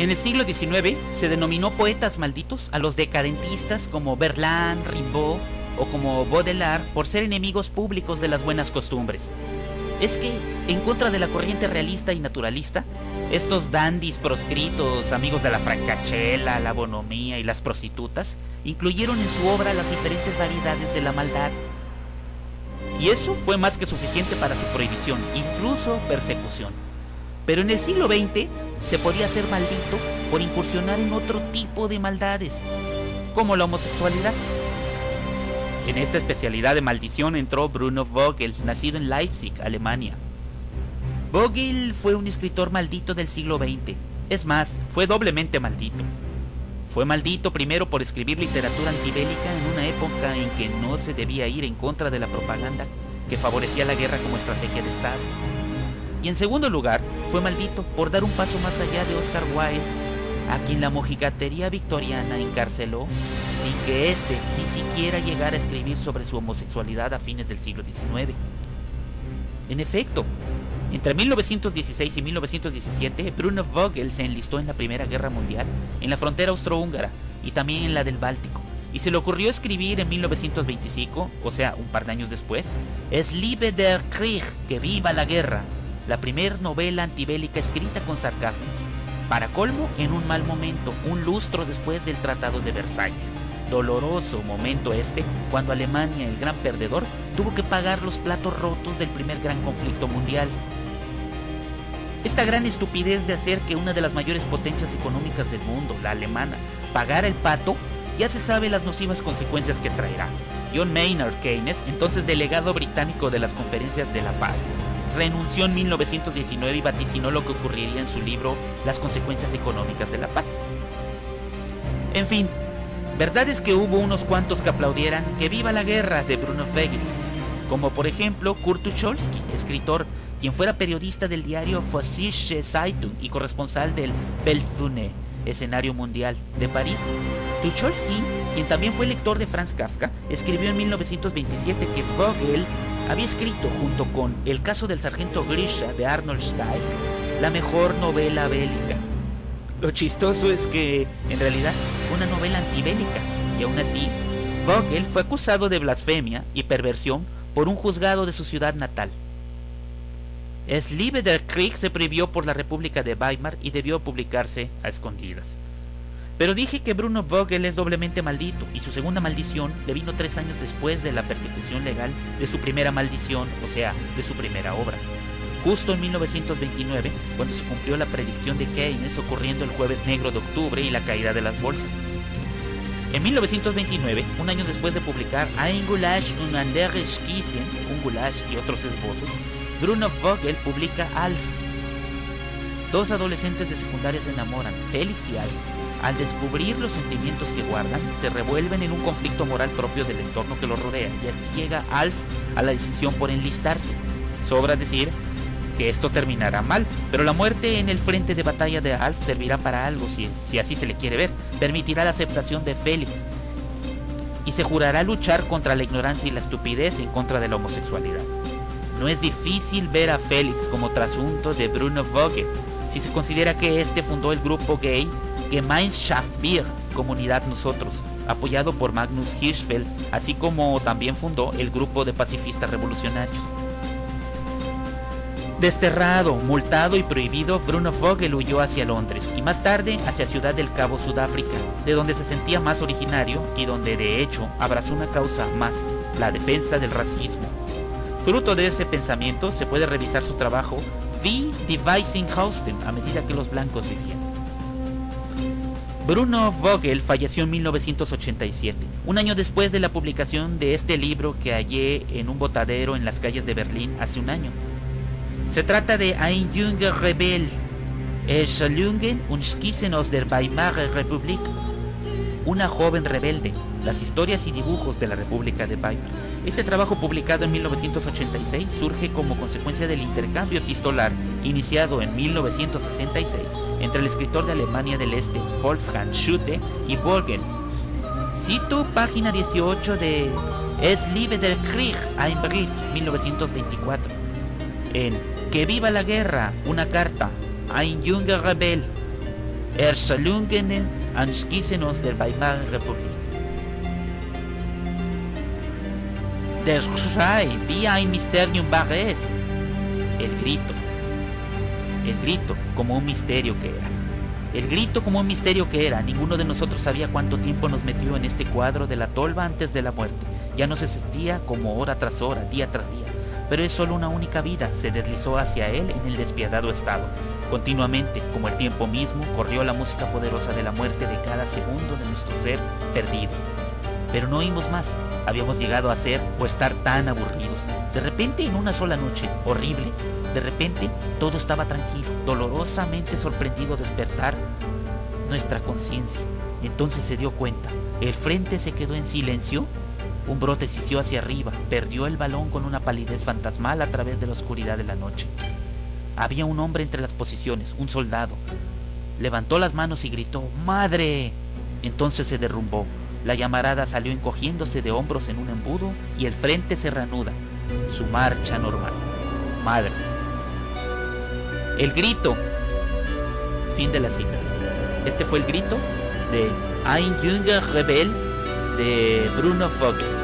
En el siglo XIX se denominó poetas malditos a los decadentistas como Verlaine, Rimbaud o como Baudelaire por ser enemigos públicos de las buenas costumbres. Es que, en contra de la corriente realista y naturalista, estos dandis proscritos, amigos de la francachela, la bonomía y las prostitutas, incluyeron en su obra las diferentes variedades de la maldad. Y eso fue más que suficiente para su prohibición, incluso persecución. Pero en el siglo XX se podía ser maldito por incursionar en otro tipo de maldades, como la homosexualidad. En esta especialidad de maldición entró Bruno Vogel, nacido en Leipzig, Alemania. Vogel fue un escritor maldito del siglo XX. Es más, fue doblemente maldito. Fue maldito primero por escribir literatura antibélica en una época en que no se debía ir en contra de la propaganda que favorecía la guerra como estrategia de Estado. Y en segundo lugar, fue maldito por dar un paso más allá de Oscar Wilde, a quien la mojigatería victoriana encarceló sin que éste ni siquiera llegara a escribir sobre su homosexualidad a fines del siglo XIX. En efecto, entre 1916 y 1917, Bruno Vogel se enlistó en la Primera Guerra Mundial, en la frontera austrohúngara y también en la del Báltico, y se le ocurrió escribir en 1925, o sea, un par de años después, Es lebe der Krieg, que viva la guerra, la primer novela antibélica escrita con sarcasmo, para colmo en un mal momento, un lustro después del Tratado de Versalles. Doloroso momento este, cuando Alemania, el gran perdedor, tuvo que pagar los platos rotos del primer gran conflicto mundial. Esta gran estupidez de hacer que una de las mayores potencias económicas del mundo, la alemana, pagara el pato, ya se sabe las nocivas consecuencias que traerá. John Maynard Keynes, entonces delegado británico de las Conferencias de la Paz, renunció en 1919 y vaticinó lo que ocurriría en su libro Las consecuencias económicas de la paz. En fin, verdad es que hubo unos cuantos que aplaudieran que viva la guerra de Bruno Vogel, como por ejemplo Kurt Tucholsky, escritor, quien fuera periodista del diario Vossische Zeitung y corresponsal del Weltbühne, escenario mundial, de París. Tucholsky, quien también fue lector de Franz Kafka, escribió en 1927 que Vogel había escrito junto con El caso del sargento Grisha de Arnold Steiff la mejor novela bélica. Lo chistoso es que, en realidad, fue una novela antibélica, y aún así, Vogel fue acusado de blasfemia y perversión por un juzgado de su ciudad natal. Es lebe der Krieg se prohibió por la República de Weimar y debió publicarse a escondidas. Pero dije que Bruno Vogel es doblemente maldito, y su segunda maldición le vino 3 años después de la persecución legal de su primera maldición, o sea, de su primera obra. Justo en 1929, cuando se cumplió la predicción de Keynes ocurriendo el jueves negro de octubre y la caída de las bolsas. En 1929, un año después de publicar Ein Gulasch und andere Skissen, un goulash y otros esbozos, Bruno Vogel publica Alf. 2 adolescentes de secundaria se enamoran, Félix y Alf. Al descubrir los sentimientos que guardan, se revuelven en un conflicto moral propio del entorno que los rodea, y así llega Alf a la decisión por enlistarse. Sobra decir que esto terminará mal, pero la muerte en el frente de batalla de Alf servirá para algo, si así se le quiere ver. Permitirá la aceptación de Félix, y se jurará luchar contra la ignorancia y la estupidez en contra de la homosexualidad. No es difícil ver a Félix como trasunto de Bruno Vogel, si se considera que este fundó el grupo gay Gemeinschaft Wir, Comunidad Nosotros, apoyado por Magnus Hirschfeld, así como también fundó el grupo de pacifistas revolucionarios. Desterrado, multado y prohibido, Bruno Vogel huyó hacia Londres y más tarde hacia Ciudad del Cabo, Sudáfrica, de donde se sentía más originario y donde de hecho abrazó una causa más, la defensa del racismo. Fruto de ese pensamiento se puede revisar su trabajo Wie die Weißen hausten, a medida que los blancos vivían. Bruno Vogel falleció en 1987, un año después de la publicación de este libro que hallé en un botadero en las calles de Berlín hace un año. Se trata de Ein junger Rebell, Erzählungen und Skizzen aus der Weimarer Republik, una joven rebelde, las historias y dibujos de la República de Weimar. Este trabajo, publicado en 1986, surge como consecuencia del intercambio epistolar iniciado en 1966 entre el escritor de Alemania del Este Wolfgang Schütte y Vogel. Cito página 18 de Es lebe der Krieg, ein Brief, 1924. En Que viva la guerra, una carta, Ein junger Rebell, Erschalungenen Anschließenos der Weimar Republik. Der Schrei, wie ein Mysterium war es. El grito, como un misterio que era. El grito como un misterio que era. Ninguno de nosotros sabía cuánto tiempo nos metió en este cuadro de la tolva antes de la muerte. Ya no se sentía como hora tras hora, día tras día. Pero es solo una única vida, se deslizó hacia él en el despiadado estado. Continuamente, como el tiempo mismo, corrió la música poderosa de la muerte de cada segundo de nuestro ser perdido. Pero no oímos más. Habíamos llegado a ser o estar tan aburridos. De repente, en una sola noche, horrible, de repente, todo estaba tranquilo, dolorosamente sorprendido despertar nuestra conciencia. Entonces se dio cuenta. El frente se quedó en silencio. Un brote se hizo hacia arriba, perdió el balón con una palidez fantasmal a través de la oscuridad de la noche. Había un hombre entre las posiciones, un soldado. Levantó las manos y gritó, ¡Madre! Entonces se derrumbó. La llamarada salió encogiéndose de hombros en un embudo y el frente se reanuda. Su marcha normal. Madre. El grito. Fin de la cita. Este fue el grito de Ein Junger Rebel de Bruno Vogel.